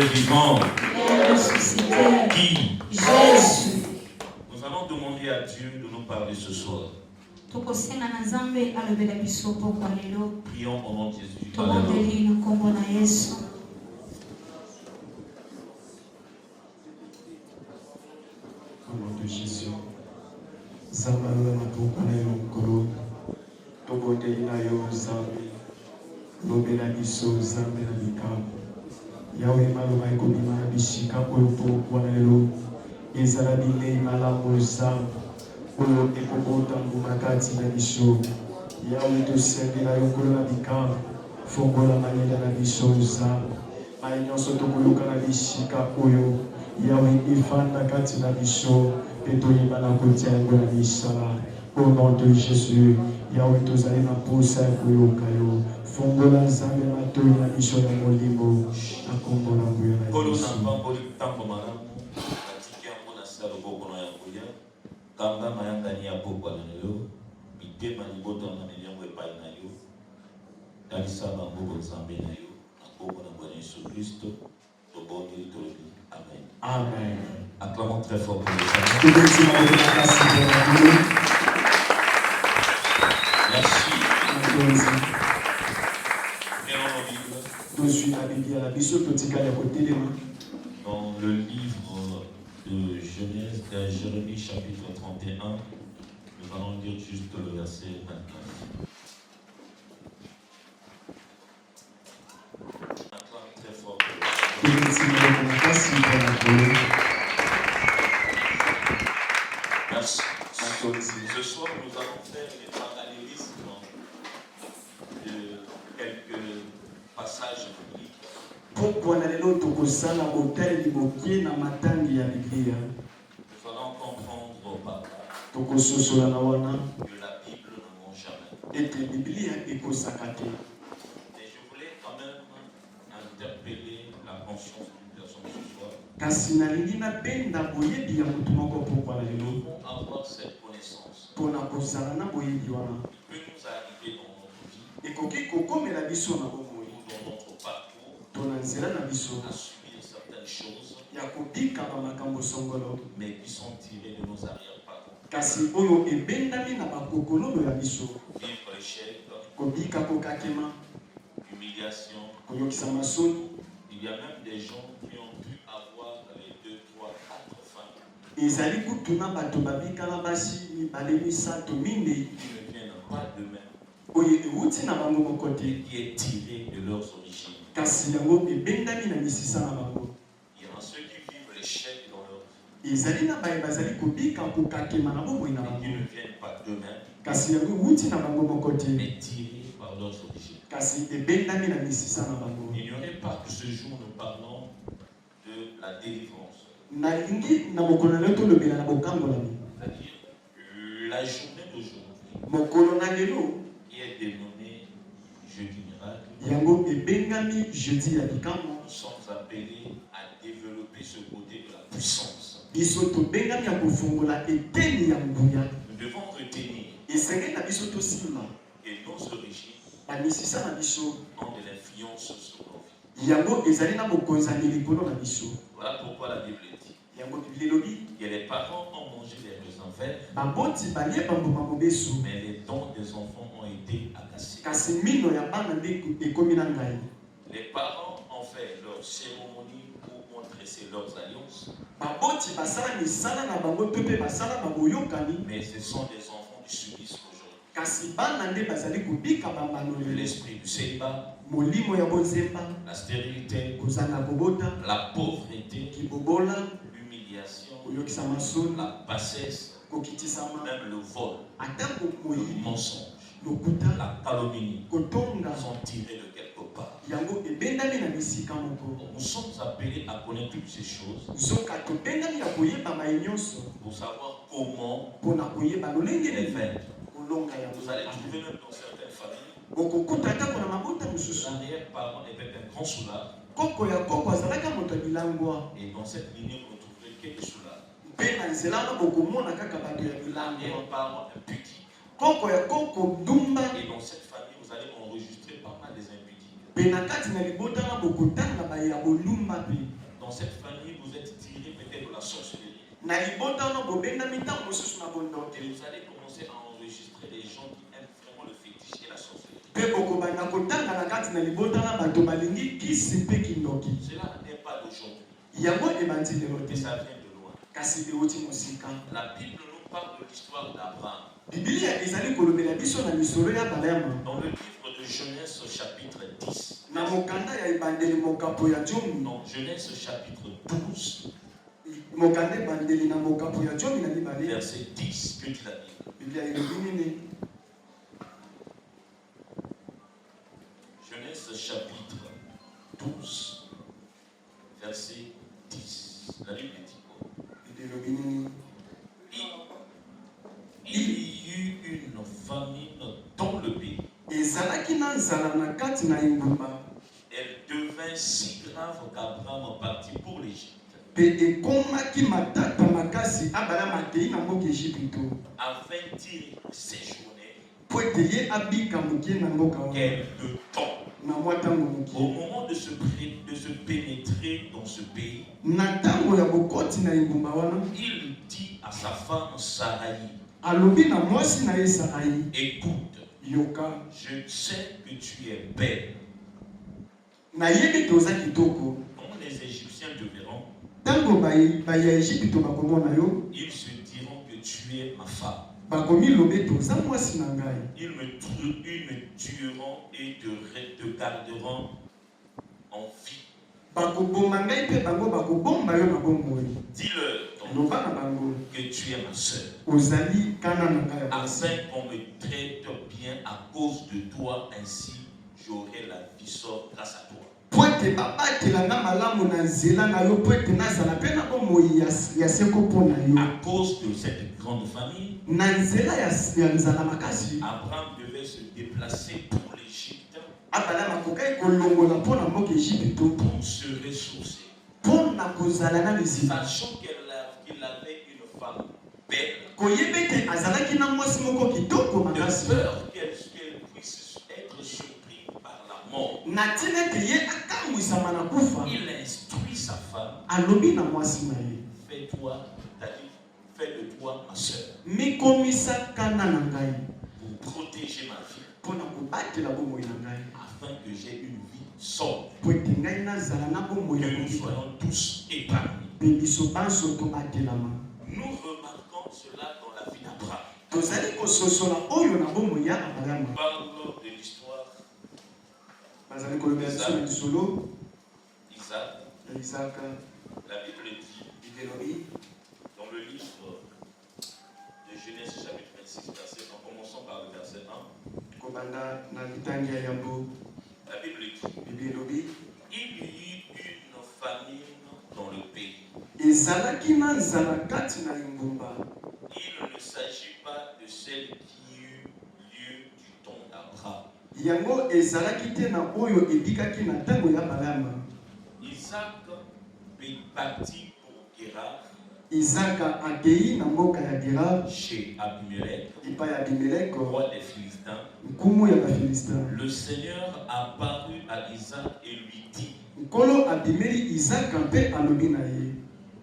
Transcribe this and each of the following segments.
le vivant. Qui? Jésus. Nous allons demander à Dieu de nous parler ce soir. Prions au nom de Jésus. Alléluia. Au nom de Jésus. Zamalo na pokana yo nkolo. Tobote inayo zambi. Lobela biso zambi na bikamu. Yawe maloba ekobima na bishika oyo pokwana lelo. Ezala bilei malamu zambi. Oyo ekobota mbuma kati na biso. Yawe tosengela yo nkolo na bikamu. Fongola mayenda na biso zambi. Mayi nyonso tokoluka na bishika oyo. Yawe ifanda kati na biso. Petoyeba na kotia yango na misala. Au nom de Jésus, Yahweh tozali na posa ya koyoka yo. Fongola nzambe matoi na biso ya molimo. Na kombo na nguya na Yesu. Kanga mayangani ya pokwa na lelo, mitema liboto na nyango epai na yo. Dalisa bango nzambe na yo. Na kombo na Bwana Yesu Kristo, tobondeli tolobi. Amen. Amen. Acclamons très fort pour le Seigneur. Merci. Dans le livre de Genèse, Jérémie chapitre 31, nous allons lire juste le verset 29. Acclame très fort pour le Seigneur. Merci. Ce soir, nous allons faire les parallélismes de quelques passages bibliques. Nous allons comprendre par là que la Bible ne ment jamais. Mais je voulais quand même interpeller la conscience d'une personne ce soir. Nous devons avoir cette connaissance. Il peut nous arriver dans notre vie ou dans notre parcours à subir certaines choses, mais qui sont tirées de nos arrière-parcours. Vivre l'échec, humiliation. Il y a même des gens qui ont pu avoir les 2, 3, 4 femmes. Qui ne viennent pas d'eux-mêmes. Qui est tiré de leurs origines. Il y en a ceux qui vivent l'échec dans leur vie. Et qui ne viennent pas d'eux-mêmes. Mais tirés par leurs origines. Il n'y aurait pas que ce jour nous parlons de la délivrance. C'est-à-dire la journée d'aujourd'hui qui est dénommée Jeudi miracle. Nous sommes appelés à développer ce côté de la puissance. Nous devons retenir que nos origines ont de l'influence sur nos vies. Voilà pourquoi la Bible dit que les parents ont mangé des raisins verts, mais les dents des enfants ont été agacés. Les parents ont fait leur cérémonie pour montrer leurs alliances, mais ce sont des enfants qui subissent aujourd'hui. L'esprit du célibat, la stérilité, la pauvreté, l'humiliation, la bassesse, même le vol, le mensonge, la calomnie sont tirés de quelque part. Nous sommes appelés à connaître toutes ces choses pour savoir comment les vaincre. Vous allez trouver même dans certaines familles, l'arrière-parent était un grand soulard, et dans cette lignée vous ne trouverez que des soulards. L'arrière-parent est petit, et dans cette famille vous allez enregistrer pas mal des impudiques. Dans cette famille, vous êtes tiré peut-être de la sorcellerie. Et vous allez commencer à enregistrer des gens qui aiment vraiment le fétiche et la sorcellerie. Cela n'est pas d'aujourd'hui. Mais ça vient de loin. La Bible nous parle de l'histoire d'Abraham. Dans le livre de Genèse chapitre 10. Non, Genèse chapitre 12. Verset 10, que dit la Bible? Genèse chapitre 12, verset 10. La Bible dit quoi? Il y eut une famine dans le pays. Elle devint si grave qu'Abraham partit pour l'Égypte. Afin-il séjourner quelque temps. Au moment de se pénétrer dans ce pays, il dit à sa femme Saraï, écoute, je sais que tu es belle. Quand les Égyptiens te verront, ils se diront que tu es ma femme. Ils me tueront et te garderont en vie. Dis-leur que tu es ma soeur, afin qu'on me traite bien à cause de toi, ainsi j'aurai la vie sauve grâce à toi. À cause de cette grande famille, Abraham devait se déplacer pour l'Égypte pour se ressourcer. Sachant qu'il avait une femme belle, de peur qu'elle puisse être surprise par la mort, il instruit sa femme, fais de toi ma soeur, pour protéger ma vie, afin que j'ai une vie sauve, que nous soyons tous épargnés. Nous remarquons cela dans la vie d'Abraham. On parle de l'histoire Isaac. La Bible dit dans le livre de Genèse chapitre 26 verset, en commençant par le verset 1, la Bible dit, il y eut une famine dans le pays. Il ne s'agit pas de celle qui eut lieu du temps d'Abraham. Isaac partit pour Guérar, chez Abimelech, roi des Philistins. Le Seigneur apparut à Isaac et lui dit,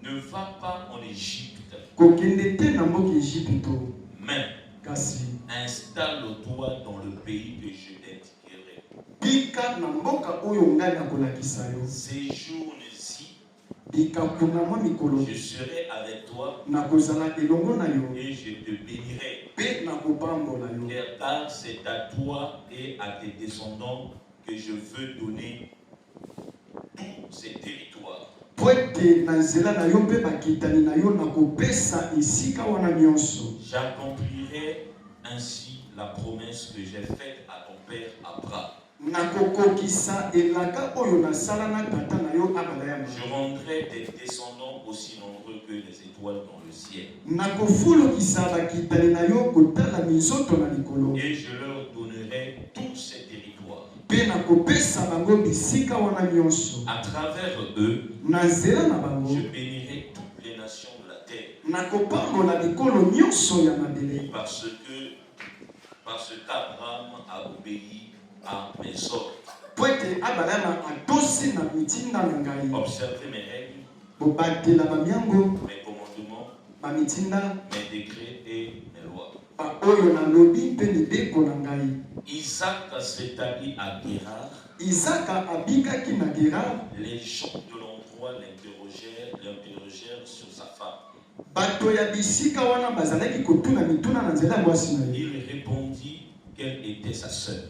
ne va pas en Égypte, mais installe-toi dans le pays que je t'indiquerai. Séjourne-y, je serai avec toi et je te bénirai. Car c'est à toi et à tes descendants que je veux donner tous ces territoires. J'accomplirai ainsi la promesse que j'ai faite à ton père Abraham. Je rendrai tes descendants aussi nombreux que les étoiles dans le ciel. Et je leur donnerai tous ces territoires. À travers eux, je bénirai toutes les nations de la terre. Parce qu'Abraham a obéi à mes ordres. Observez mes règles, mes commandements, mes décrets et mes lois. Isaac s'établit à Guérar. Les gens de l'endroit l'interrogèrent sur sa femme. Il répondit qu'elle était sa sœur.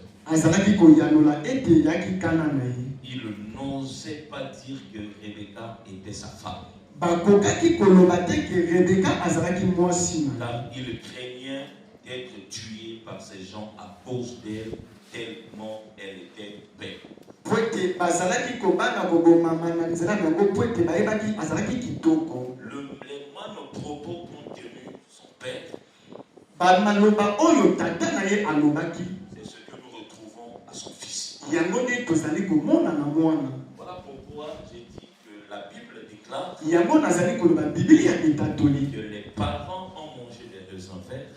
Il n'osait pas dire que Rebecca était sa femme. Car il craignait d'être tué par ces gens à cause d'elle, tellement elle était belle. Les mêmes propos qu'ont tenu son père, c'est ce que nous retrouvons à son fils. Voilà pourquoi j'ai dit que la Bible déclare que les parents ont mangé des raisins verts,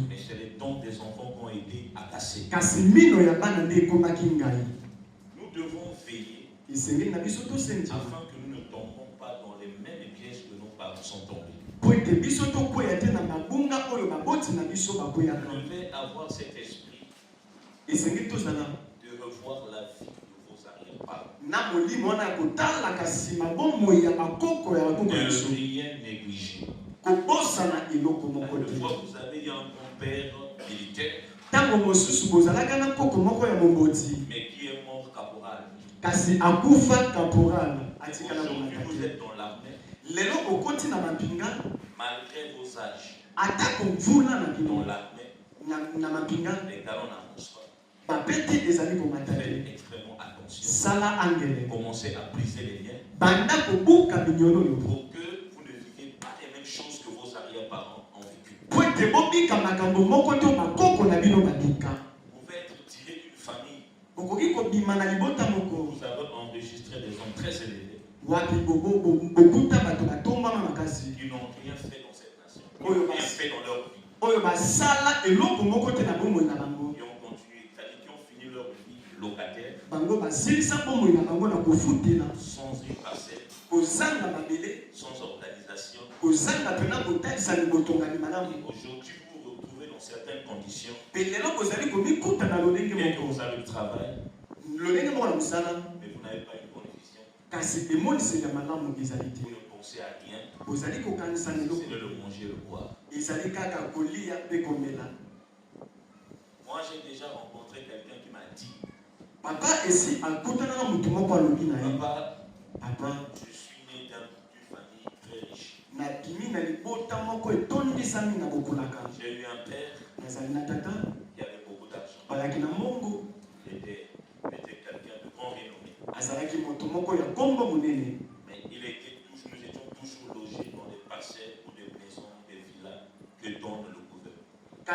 mais c'est les dents des enfants qui ont été agacés. Nous devons veiller afin que nous ne tombons pas dans les mêmes pièges que nos parents sont tombés. Vous devez avoir cet esprit de revoir la vie de vos arrière-parents. Ne rien négliger. Une fois vous avez un grand-père militaire, mais qui est mort caporal. Aujourd'hui vous êtes dans l'armée, malgré vos âges, dans l'armée, les galons n'avancent pas. Faites extrêmement attention. Commencez à briser les liens pour que vous ne viviez pas les mêmes choses que vos arrière-parents ont vécu. Vous pouvez être tiré d'une famille. Vous avez enregistré des hommes très élevés qui n'ont rien fait dans cette nation, qui n'ont rien fait dans leur vie. Qui ont continué, c'est-à-dire qui ont fini leur vie locataire, sans une parcelle, sans organisation. Aujourd'hui, vous vous retrouvez dans certaines conditions. Et vous avez le travail, mais vous n'avez pas une bonne vision. Vous ne pensez à rien. C'est de le manger et le boire. Moi, j'ai déjà rencontré quelqu'un qui m'a dit, Papa, je suis né d'une famille très riche. J'ai eu un père qui avait beaucoup d'argent. Il était quelqu'un de grand renommé. Mais nous étions toujours logés dans des parcelles ou des maisons, des villas que donne le gouvernement.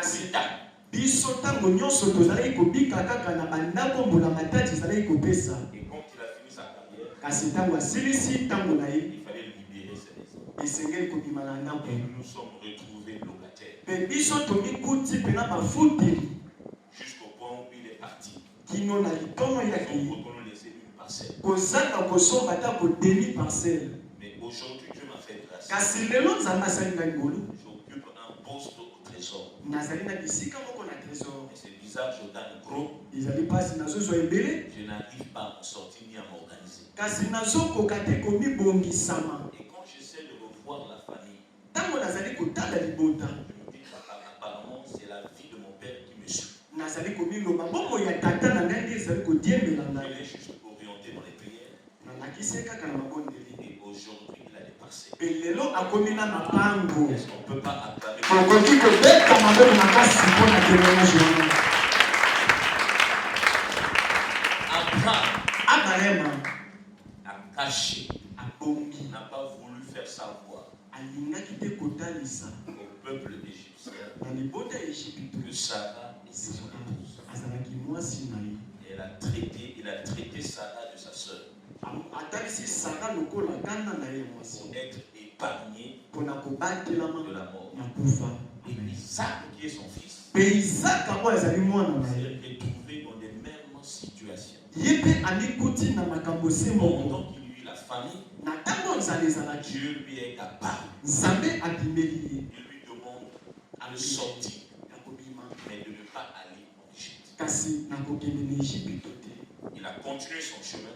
Et quand il a fini sa carrière, il fallait libérer ses maisons. Et nous nous sommes retrouvés locataires. Jusqu'au point où il est parti. Nous avons laissé une parcelle. Mais aujourd'hui, Dieu m'a fait grâce. J'occupe un poste au trésor. Mais c'est bizarre, je gagne gros. Je n'arrive pas à m'en sortir ni à m'organiser. Et quand j'essaie de revoir la famille, je me dis apparemment c'est la vie de mon père qui me suit. Je l'ai juste orienté dans les prières. Et aujourd'hui il a dépassé. Est-ce qu'on ne peut pas acclamer Abraham a caché, n'a pas voulu faire savoir au peuple égyptien que Sarah était son épouse. Et il a traité Sarah de sa sœur pour être épargné de la mort. Et Isaac, qui est son fils, s'est retrouvé dans les mêmes situation. Pendant qu'il eut la famille, Dieu lui est capable. Il lui demande de sortir, mais de ne pas aller en Égypte. Il a continué son chemin.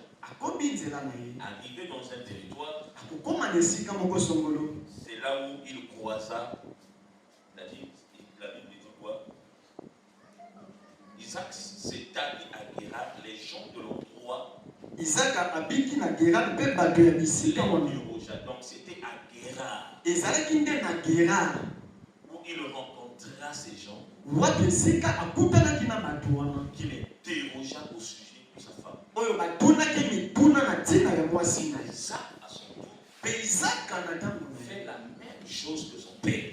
Arrivé dans un territoire, c'est là où il croisa. La Bible dit quoi? Isaac s'est allé à Guérar, les gens de l'endroit. Isaac a habité à Guérar, donc c'était à Guérar où il rencontra ces gens qu'il interrogea au sujet de sa femme. Isaac, à son tour, fait la même chose que son père.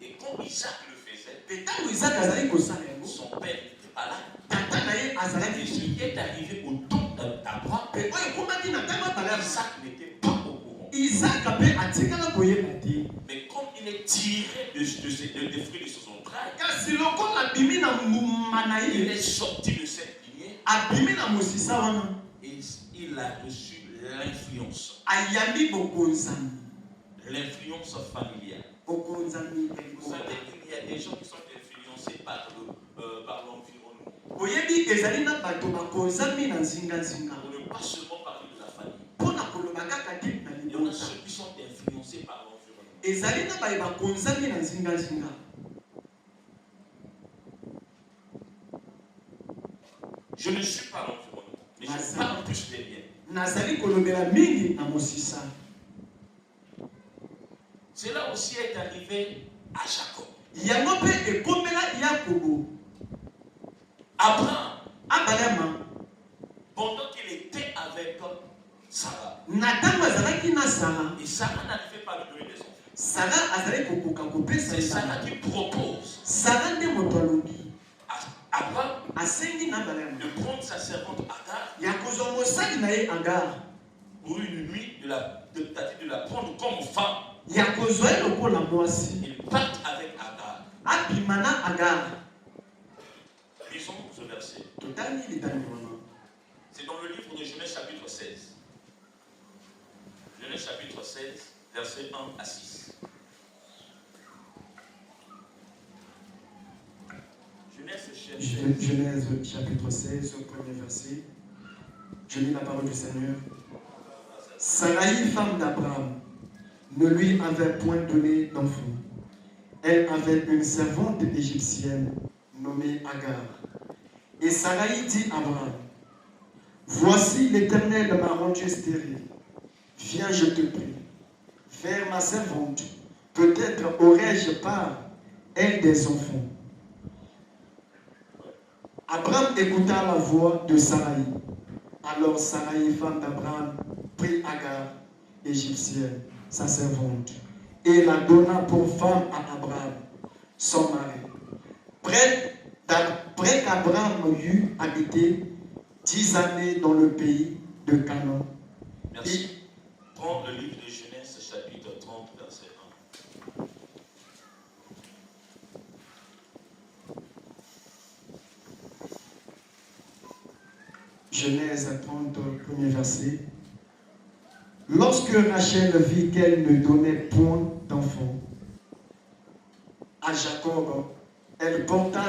Et quand Isaac le faisait, son père n'était pas là. Et ce qui est arrivé au temps d'Abraham, Isaac n'était pas au courant. Mais comme il est tiré des fruits de son entrailles, il est sorti de cette lignée et il a reçu l'influence. L'influence familiale. Vous savez qu'il y a des gens qui sont influencés par l'environnement. Pour ne pas seulement parler de la famille. Il y en a ceux qui sont influencés par l'environnement. Je ne suis pas l'environnement, mais je parle plus des biens. Cela aussi est arrivé à Jacob. Abraham, pendant qu'il était avec Sarah, et Sarah n'arrivait pas à lui donner des enfants. C'est Sarah qui propose à Abraham de prendre sa servante Agar pour une nuit, de la prendre comme femme. Ils partent avec Agar. Lisons ce verset. C'est dans le livre de Genèse chapitre 16. Genèse chapitre 16, versets 1 à 6. Genèse chapitre 16, au premier verset. Je lis la parole du Seigneur. Sarai, femme d'Abraham, ne lui avait point donné d'enfant. Elle avait une servante égyptienne nommée Agar. Et Sarai dit à Abraham, voici l'Éternel m'a rendu stérile. Viens, je te prie, vers ma servante. Peut-être aurais-je par elle des enfants. Abraham écouta la voix de Sarai. Alors Sarai, femme d'Abraham, prit Agar, égyptienne, sa servante, et la donna pour femme à Abraham, son mari. Près qu'Abraham eut habité 10 années dans le pays de Canaan. Merci. Prends le livre de Genèse, chapitre 30, verset 1. Genèse 30, premier verset. Lorsque Rachel vit qu'elle ne donnait point d'enfant à Jacob, elle porta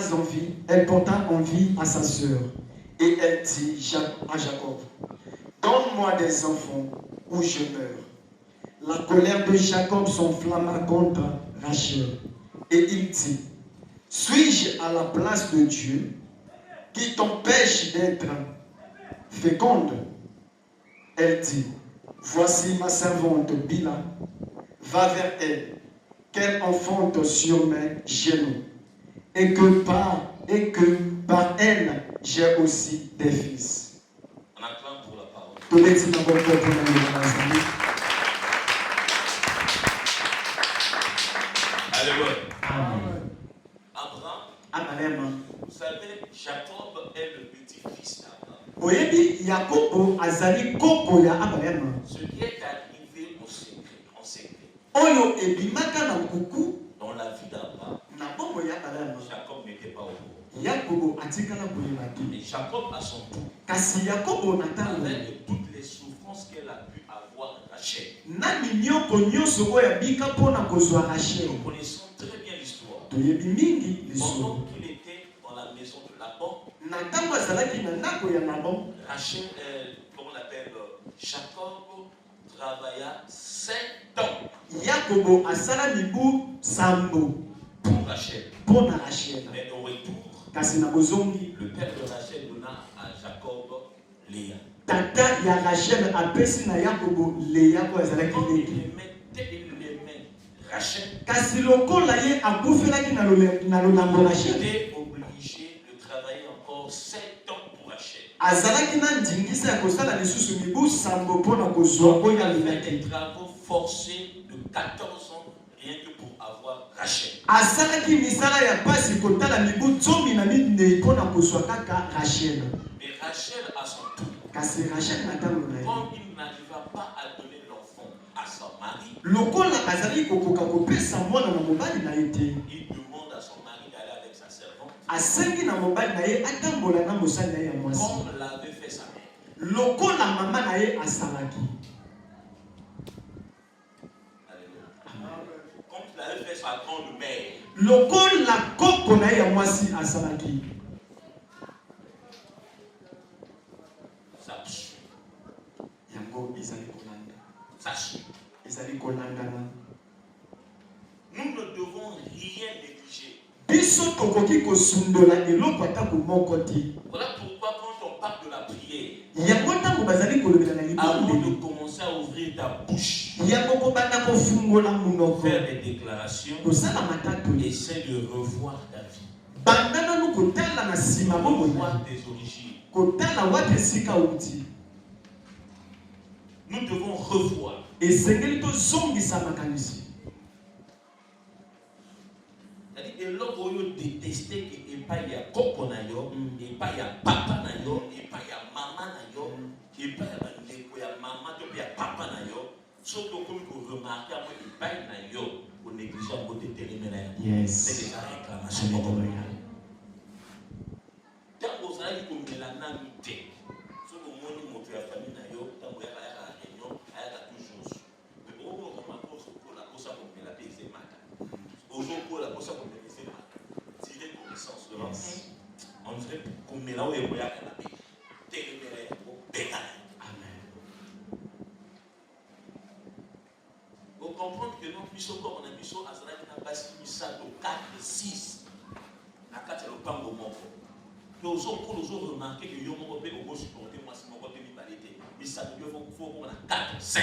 envie à sa sœur. Et elle dit à Jacob, donne-moi des enfants ou je meurs. La colère de Jacob s'enflamma contre Rachel. Et il dit, suis-je à la place de Dieu qui t'empêche d'être féconde? Elle dit, voici ma servante Bila, va vers elle, qu'elle enfante sur mes genoux, et que par elle j'ai aussi des fils. On acclame pour la parole. Alléluia. Abraham, vous savez, Jacob est le petit-fils d'Abraham. Ce qui est arrivé en secret. Dans la vie d'Abraham, Jacob n'était pas au courant. Yakobo atikala koyeba te. Mais Jacob à son tour, kasi Yakobo natango avec toutes les souffrances qu'elle a pu avoir Rachel. Nani nyoko nyonso oyo abika mpona kozwa Rachel. Nous connaissons très bien l'histoire. Toyebi mingi l'histoire. Pendant qu'il était dans la maison de Laban, na ntango azalaki na ndako ya Laban, Rachel, comment on appelle, Jacob travailla 7 ans. Yakobo asala mibu sambo pour Rachel. Mpona Rachel. Mais au retour, kasi na bozongi, le père de Rachel donna à Jacob Léa. Tata ya Rachel apesi na Yakobo Léa ko azalaki il aimait Rachel. Kasi lokola ye akufelaki na lolambo Rachel. Il était obligé de travailler encore 7 ans pour Rachel. Azalaki na ndingisa ya kosala lisusu mibu sambo mpona kozwa oyo alingaki. Des travaux forcés de 14 ans rien que pour avoir Rachel. Azalaki misala ya pasi kotala mibu 12 mpona kozwa kaka Rachel. Mais Rachel à son tour, kasi Rachel na ntango na ye, comme il n'arriva pas à donner l'enfant à son mari, lokola azali kokoka kopesa mwana na mobali na ye te, il demande à son mari d'aller avec sa servante, asengi na mobali na ye atambola na mosali na ye ya mwasi, comme l'avait fait sa mère. lokola mama na ye asalaki. Comme il avait fait sa grande mère. Lokola koko na ye ya mwasi asalaki. Yango ezali kolanda. Ezali kolandana. Nous ne devons rien négliger. Biso tokoki kosundola eloko atako moko te. Voilà pourquoi quand on parle de la prière, yango ntango bazali kolobela na avant libanda, de commencer à ouvrir ta bouche, yango kobanda kofungola munoko, faire des déclarations, kosala matatu, essaie de revoir ta vie, banda nanu kotala na nsima bongo, revoir tes origines. kotala wapi esika uti. Nous devons revoir. Esengeli tozongisa makanisi. C'est-à-dire que l'homme oyo détesté que et pas y a koko na yo, et pas y a papa na yo, et pas y a maman na yo, et pas y a bandeko ya maman to ya papa na yo. Sauf que comme vous remarquez après il pas na yo, on néglige un peu de téléménage. Yes. C'est des réclamations. Tant que vous allez comme la namité, sauf que moi ni mon frère famille na yo, tant que y a la réunion, y a toujours. Mais au moins on m'a posé pour la cosa comme la paix c'est matin. Aujourd'hui, pour la cosa comme les faits, tirer connaissance de l'enfant, on dirait comme là où il y a la paix. Téléménage, amen. Vous comprenez que nous puissions comme on a mis à Zara qui n'a pas mis ça au 4 et 6. La 4 et le pan au monde. Nous avons remarqué que nous avons supporté moi si mon côté n'est pas l'été. Mais ça nous faut qu'on a 4 et 5.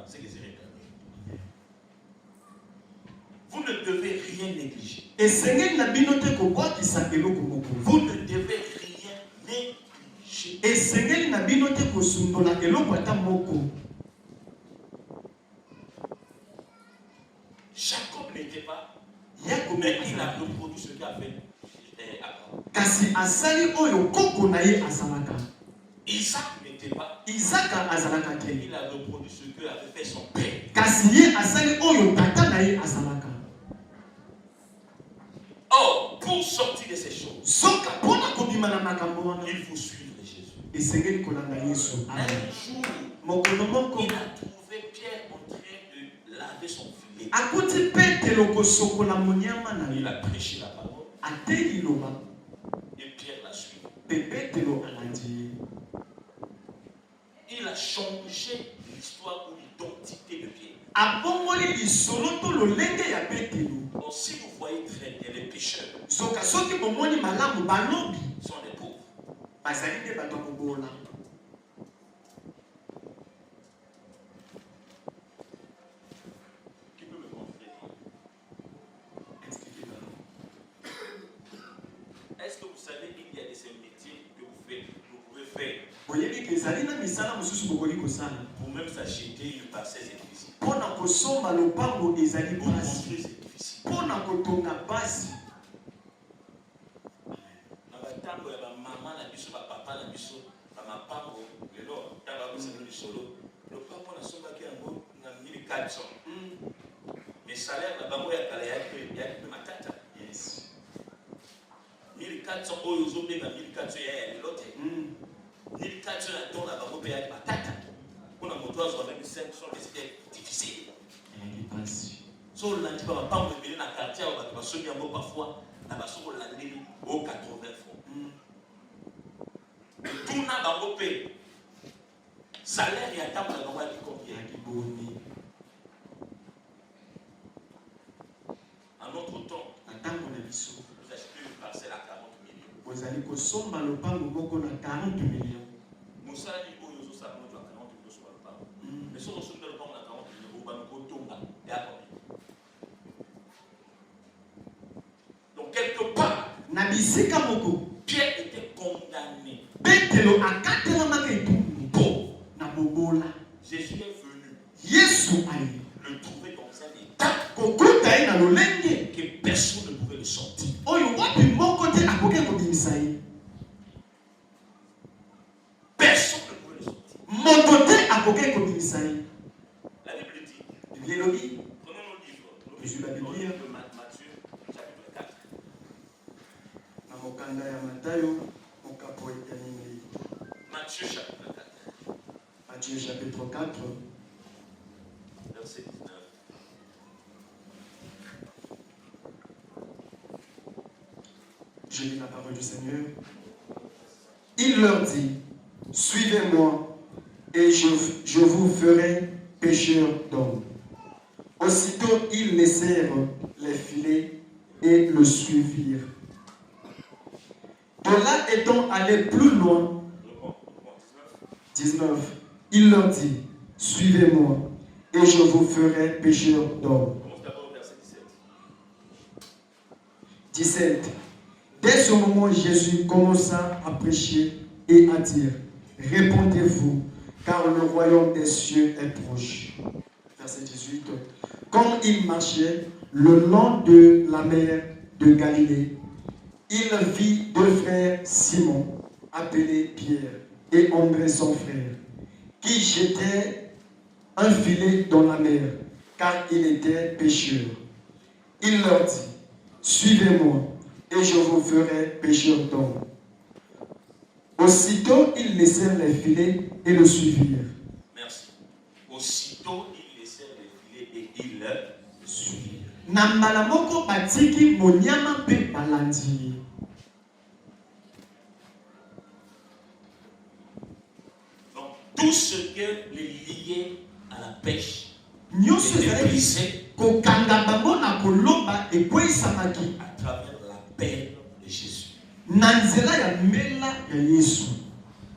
C'est que c'est réglé. Vous ne devez rien négliger. Vous ne devez rien négliger. Jacob n'était pas. Mais il a reproduit ce qu'a fait Abraham. Isaac n'était pas. Il a reproduit ce que avait fait son père. Or, pour sortir de ces choses, il faut suivre Jésus. Un jour, il a trouvé Pierre en train de laver son filet. Il a prêché la parole. Et Pierre l'a suivi. Il a changé l'histoire ou l'identité de Pierre. Or, si vous voyez très bien les pécheurs, sont des pauvres. Qui peut me montrer? Est-ce que vous savez qu'il y a de ces métiers que vous pouvez faire pour même s'acheter une parcelle difficile? Pour construire c'est difficile. Mais salaire na bango ya kala ya matata. Yes. 1400 euros, 1400 l'autre. 1400 dans la banque payée à patata. On a monté à 500, c'était difficile. So lundi pas me dans quartier on va se bien parfois na ba so lundi au 80 francs. Tout na bango paye. Salaire ya table na bango di combien qui boni. En notre temps, en tant qu'on biso, vous achetez une parcelle à 40 millions. Vous allez ko somba le pango moko na 40 millions. Mosala di oyo zo sa mo 40 millions sur le pango. Mais so so le pango na 40 millions ba ko tonga ya ko. Donc quelque part, Pierre était condamné. Jésus est venu. Le trouver dans un état que personne ne pouvait le sortir. Personne ne pouvait le sortir. La Bible dit. Prenons nos livres. Matthieu chapitre 4. Matthieu chapitre 4. Matthieu chapitre 4. Verset 19. Je lis la parole du Seigneur. Il leur dit, suivez-moi et je vous ferai pécheurs d'hommes. Aussitôt ils laissèrent les filets et le suivirent. De là étant allés plus loin, 19, il leur dit, suivez-moi et je vous ferai pécheurs d'hommes. 17. Dès ce moment, Jésus commença à prêcher et à dire, répondez-vous, car le royaume des cieux est proche. Verset 18. Comme il marchait le long de la mer de Galilée, il vit deux frères Simon, appelés Pierre, et André son frère, qui jetaient un filet dans la mer, car il était pêcheur. Il leur dit, suivez-moi, et je vous ferai pécheurs d'hommes. Aussitôt, ils laissèrent les filets et le suivirent. Merci. Aussitôt, ils laissèrent les filets et ils le suivirent. Namalamoko batiki monyama pe balandi. Donc, tout ce que les liait à la pêche était brisé à travers l'appel de Jésus.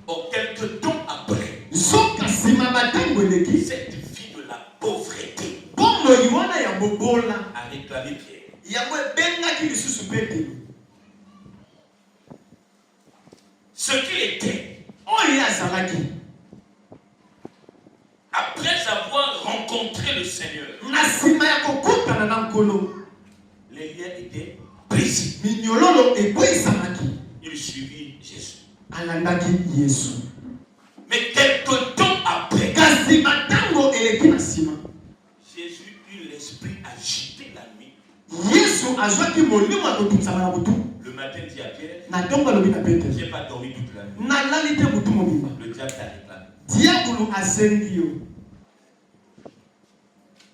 Or, quelques temps après, cette vie de la pauvreté a réclamé Pierre. Ce qu'il était, après avoir rencontré le Seigneur, les liens étaient brisés. Il suivit Jésus. Mais quelque temps après, Jésus eut l'esprit agité la nuit. Le matin, dit à Pierre, je n'ai pas dormi toute la nuit. Le diable t'a réclamé.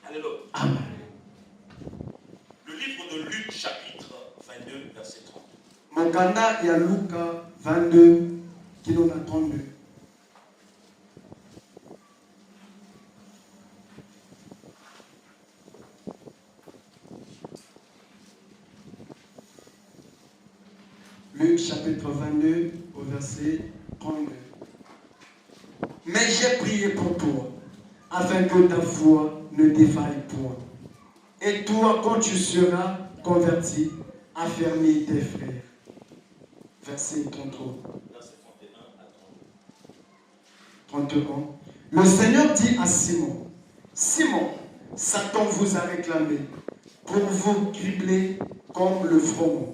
Alléluia. Amen. Le livre de Luc, chapitre 22, verset 30. Mokanda ya Luka 22, kilo na 32. Luc chapitre 22 au verset 32. Mais j'ai prié pour toi, afin que ta foi ne défaille point. Et toi, quand tu seras converti, affermis tes frères. Verset 33. Verset 31 à 32. 31. Le Seigneur dit à Simon, Simon, Satan vous a réclamé pour vous cribler comme le froment.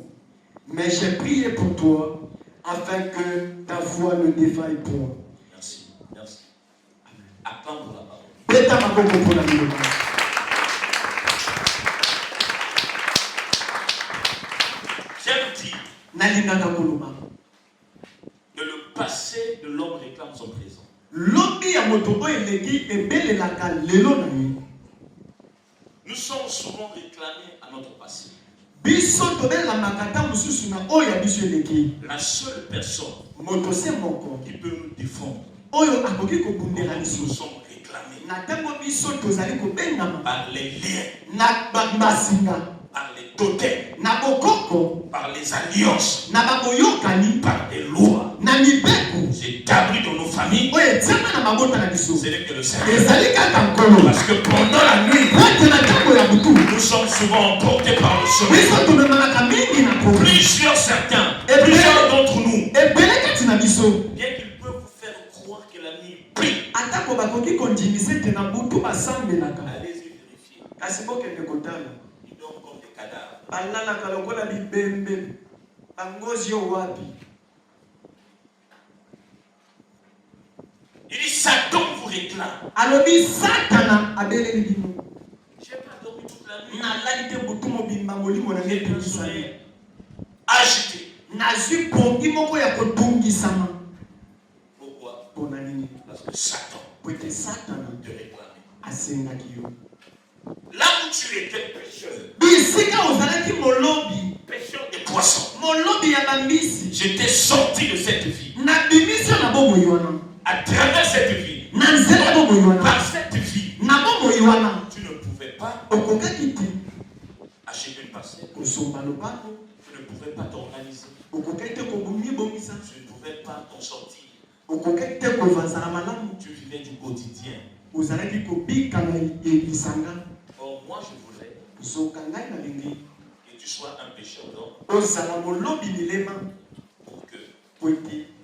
Mais j'ai prié pour toi afin que ta foi ne défaille point. Merci. Merci. Attendre la parole. J'aime dire Que le passé de l'homme réclame son présent. Nous sommes souvent réclamés à notre passé. La seule personne qui peut nous défendre, nous sommes réclamés par les liens, par les totems, par les alliances, par les lois établies dans nos familles. Ce n'est que le Seigneur. Parce que pendant la nuit, nous sommes souvent emportés par le sommeil. Plusieurs d'entre nous, bien qu'ils peuvent vous faire croire que la nuit prie, allez-y vérifier. Ils dorment comme des cadavres. Il dit Satan vous réclame. J'ai pas dormi toute la nuit. Agité. Pourquoi? Parce que Satan te réclame. Là où tu étais pêcheur de poissons, je t'ai sorti de cette vie. À travers cette vie, par cette vie, tu ne pouvais pas acheter une parcelle. Tu ne pouvais pas t'organiser. Tu ne pouvais pas t'en sortir. Tu vivais du quotidien. Or, moi, je voulais que tu sois un pécheur d'homme pour que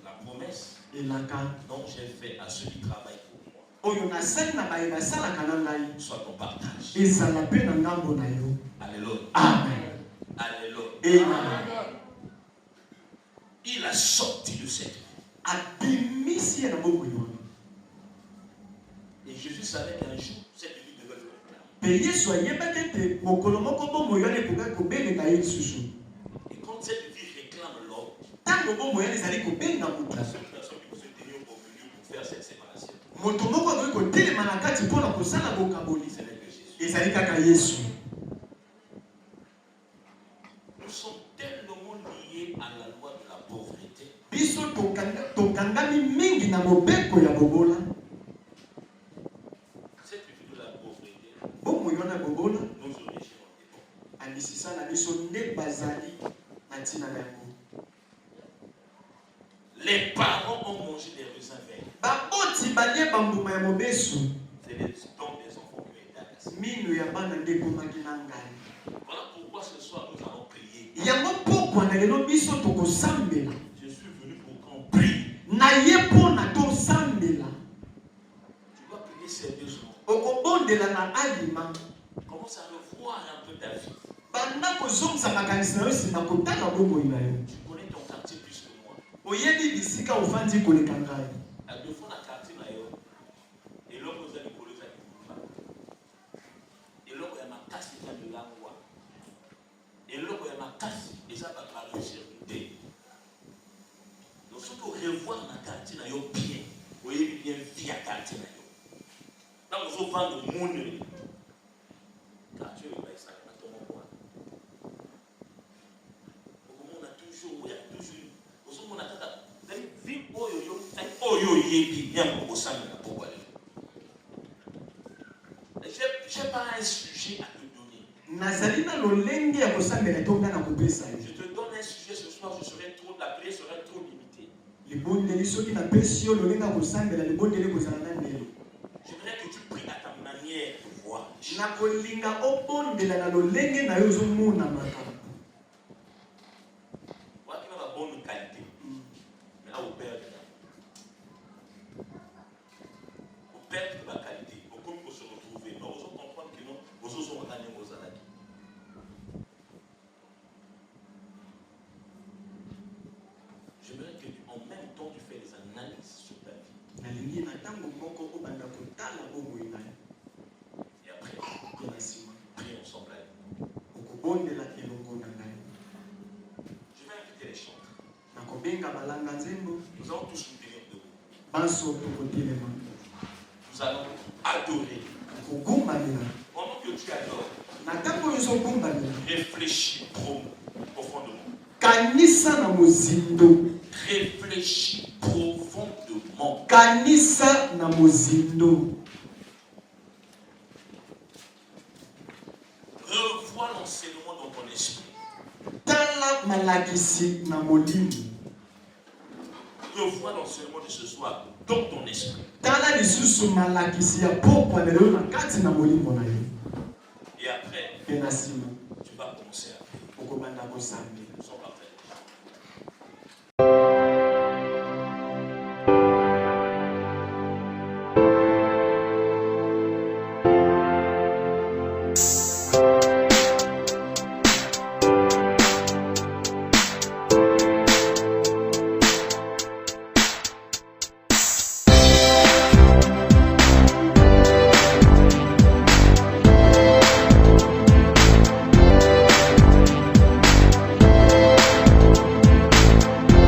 la promesse dont j'ai fait à ceux qui travaillent pour moi soit ton partage. Alléluia. Amen. Alléluia. Il a sorti de cette vie. Et Jésus savait qu'un jour, cette vie devait le réclamer. Et quand cette vie réclame l'homme, la seule personne qui peut se tenir au milieu pour faire cette séparation, ce n'est que Jésus. Nous sommes tellement liés à la loi de la pauvreté. Cette vie de la pauvreté, nos origines ont les parents ont mangé des raisins verts. C'est les dons des enfants qui ont été agacés. Voilà pourquoi ce soir nous allons prier. Je suis venu pour qu'on prie. Tu dois prier sérieusement. Commence à revoir un peu ta vie. Tu connais ton quartier plus que moi. À deux fois, la quartier là, et l'homme vous a dit pour le faire. Et l'homme, il y a ma casse qui vient de l'angoisse. Et l'homme, il y a ma casse, et ça va pas réussir. Donc, si vous revoir la quartier là, bien, vous voyez bien vie à quartier là. Là, vous allez vendre le monde. Quartier, il va y ça. On a toujours, il y a toujours. Je n'ai pas un sujet à te donner. Je te donne un sujet ce soir, la prière serait trop limitée. J'aimerais que tu pries à ta manière de voir. Voilà qui a la bonne qualité. Mais là, au père de la qualité, au comme pour se retrouver. Nous allons comprendre que nous sommes gagnés aux alaki. J'aimerais que en même temps tu fais des analyses sur ta vie. Et après, prie ensemble avec nous. Je vais inviter les chants. Nous allons adorer. Pendant que tu adores, réfléchis profondément. Réfléchis profondément. Revois l'enseignement dans ton esprit. Revois l'enseignement de ce soir dans ton esprit. Et après, tu vas commencer à prier.